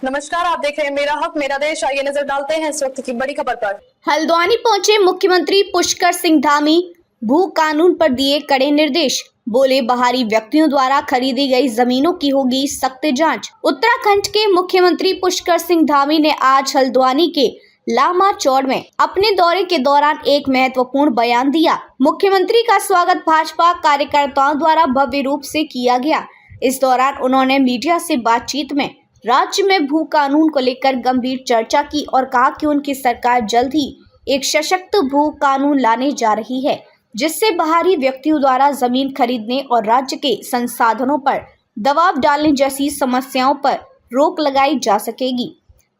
नमस्कार, आप देख रहे हैं मेरा हक मेरा देश। आइए नजर डालते हैं इस वक्त की बड़ी खबर पर। हल्द्वानी पहुंचे मुख्यमंत्री पुष्कर सिंह धामी, भू कानून पर दिए कड़े निर्देश। बोले, बाहरी व्यक्तियों द्वारा खरीदी गई जमीनों की होगी सख्त जांच। उत्तराखंड के मुख्यमंत्री पुष्कर सिंह धामी ने आज हल्द्वानी के लामा चौड़ में अपने दौरे के दौरान एक महत्वपूर्ण बयान दिया। मुख्यमंत्री का स्वागत भाजपा कार्यकर्ताओं द्वारा भव्य रूप से किया गया। इस दौरान उन्होंने मीडिया से बातचीत में राज्य में भू कानून को लेकर गंभीर चर्चा की और कहा कि उनकी सरकार जल्द ही एक सशक्त भू कानून लाने जा रही है, जिससे बाहरी व्यक्तियों द्वारा जमीन खरीदने और राज्य के संसाधनों पर दबाव डालने जैसी समस्याओं पर रोक लगाई जा सकेगी।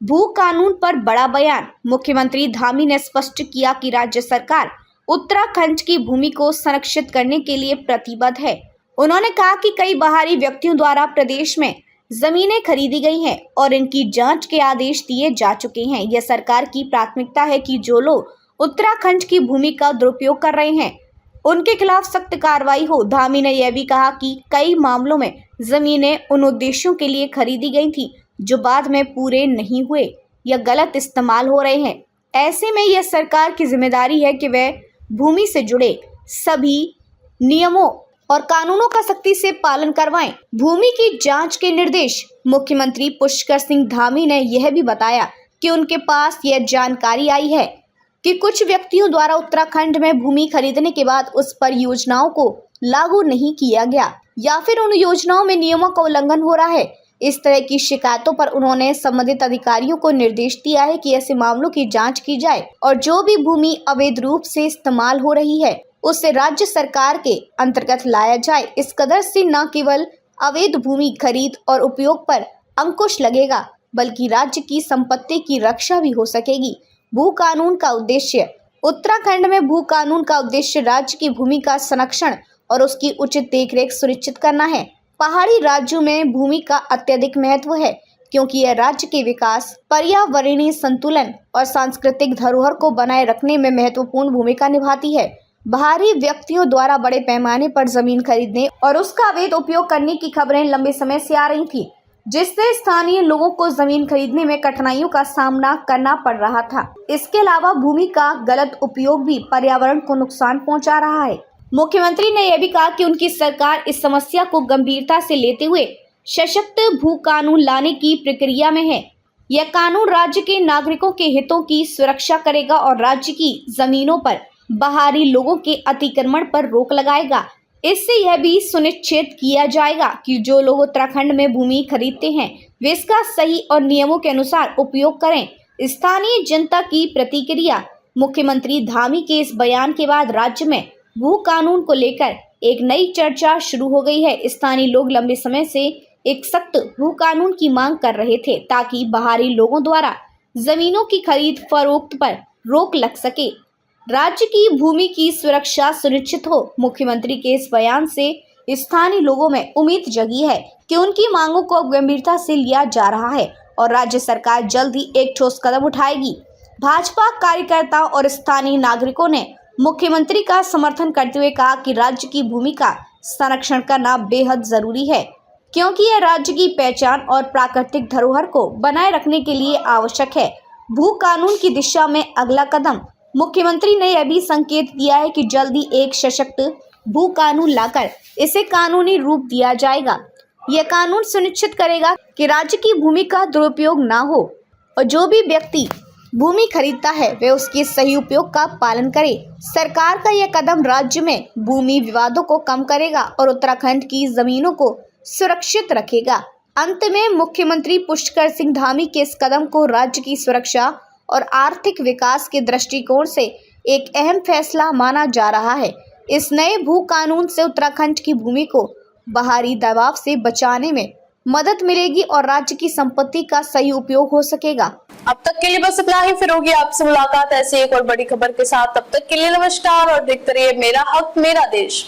भू कानून पर बड़ा बयान। मुख्यमंत्री धामी ने स्पष्ट किया कि राज्य सरकार उत्तराखंड की भूमि को संरक्षित करने के लिए प्रतिबद्ध है। उन्होंने कहा कि कई बाहरी व्यक्तियों द्वारा प्रदेश में जमीनें खरीदी गई हैं और इनकी जांच के आदेश दिए जा चुके हैं। यह सरकार की प्राथमिकता है कि जो लोग उत्तराखंड की भूमि का दुरुपयोग कर रहे हैं उनके खिलाफ सख्त कार्रवाई हो। धामी ने यह भी कहा कि कई मामलों में जमीनें उन उद्देश्यों के लिए खरीदी गई थी जो बाद में पूरे नहीं हुए या गलत इस्तेमाल हो रहे हैं। ऐसे में यह सरकार की जिम्मेदारी है कि वह भूमि से जुड़े सभी नियमों और कानूनों का सख्ती से पालन करवाएं। भूमि की जांच के निर्देश। मुख्यमंत्री पुष्कर सिंह धामी ने यह भी बताया कि उनके पास यह जानकारी आई है कि कुछ व्यक्तियों द्वारा उत्तराखंड में भूमि खरीदने के बाद उस पर योजनाओं को लागू नहीं किया गया या फिर उन योजनाओं में नियमों का उल्लंघन हो रहा है। इस तरह की शिकायतों पर उन्होंने संबंधित अधिकारियों को निर्देश दिया है कि ऐसे मामलों की जांच की जाए और जो भी भूमि अवैध रूप से इस्तेमाल हो रही है उसे राज्य सरकार के अंतर्गत लाया जाए। इस कदर से न केवल अवैध भूमि खरीद और उपयोग पर अंकुश लगेगा बल्कि राज्य की संपत्ति की रक्षा भी हो सकेगी। भू कानून का उद्देश्य। उत्तराखंड में भू कानून का उद्देश्य राज्य की भूमि का संरक्षण और उसकी उचित देखरेख सुनिश्चित करना है। पहाड़ी राज्यों में भूमि का अत्यधिक महत्व है क्योंकि यह राज्य के विकास, पर्यावरणीय संतुलन और सांस्कृतिक धरोहर को बनाए रखने में महत्वपूर्ण भूमिका निभाती है। बाहरी व्यक्तियों द्वारा बड़े पैमाने पर जमीन खरीदने और उसका अवैध उपयोग करने की खबरें लंबे समय से आ रही थी, जिससे स्थानीय लोगों को जमीन खरीदने में कठिनाइयों का सामना करना पड़ रहा था। इसके अलावा भूमि का गलत उपयोग भी पर्यावरण को नुकसान पहुंचा रहा है। मुख्यमंत्री ने यह भी कहा कि उनकी सरकार इस समस्या को गंभीरता से लेते हुए सशक्त भू कानून लाने की प्रक्रिया में है। यह कानून राज्य के नागरिकों के हितों की सुरक्षा करेगा और राज्य की जमीनों पर बाहरी लोगों के अतिक्रमण पर रोक लगाएगा। इससे यह भी सुनिश्चित किया जाएगा कि जो लोग उत्तराखंड में भूमि खरीदते हैं वे इसका सही और नियमों के अनुसार उपयोग करें। स्थानीय जनता की प्रतिक्रिया। मुख्यमंत्री धामी के इस बयान के बाद राज्य में भू कानून को लेकर एक नई चर्चा शुरू हो गई है। स्थानीय लोग लंबे समय से एक सख्त भू कानून की मांग कर रहे थे ताकि बाहरी लोगों द्वारा जमीनों की खरीद फरोख्त पर रोक लग सके, राज्य की भूमि की सुरक्षा सुनिश्चित हो। मुख्यमंत्री के इस बयान से स्थानीय लोगों में उम्मीद जगी है कि उनकी मांगों को गंभीरता से लिया जा रहा है और राज्य सरकार जल्द ही एक ठोस कदम उठाएगी। भाजपा कार्यकर्ताओं और स्थानीय नागरिकों ने मुख्यमंत्री का समर्थन करते हुए कहा कि राज्य की भूमि का संरक्षण करना बेहद जरूरी है क्योंकि यह राज्य की पहचान और प्राकृतिक धरोहर को बनाए रखने के लिए आवश्यक है। भू कानून की दिशा में अगला कदम। मुख्यमंत्री ने यह भी संकेत दिया है कि जल्दी एक सशक्त भू कानून लाकर इसे कानूनी रूप दिया जाएगा। यह कानून सुनिश्चित करेगा कि राज्य की भूमि का दुरुपयोग ना हो और जो भी व्यक्ति भूमि खरीदता है वे उसके सही उपयोग का पालन करे। सरकार का यह कदम राज्य में भूमि विवादों को कम करेगा और उत्तराखंड की जमीनों को सुरक्षित रखेगा। अंत में मुख्यमंत्री पुष्कर सिंह धामी के इस कदम को राज्य की सुरक्षा और आर्थिक विकास के दृष्टिकोण से एक अहम फैसला माना जा रहा है। इस नए भू कानून से उत्तराखंड की भूमि को बाहरी दबाव से बचाने में मदद मिलेगी और राज्य की संपत्ति का सही उपयोग हो सकेगा। अब तक के लिए बस इतना ही। फिर होगी आपसे मुलाकात ऐसी एक और बड़ी खबर के साथ। तब तक के लिए नमस्कार और देखते रहिए मेरा हक मेरा देश।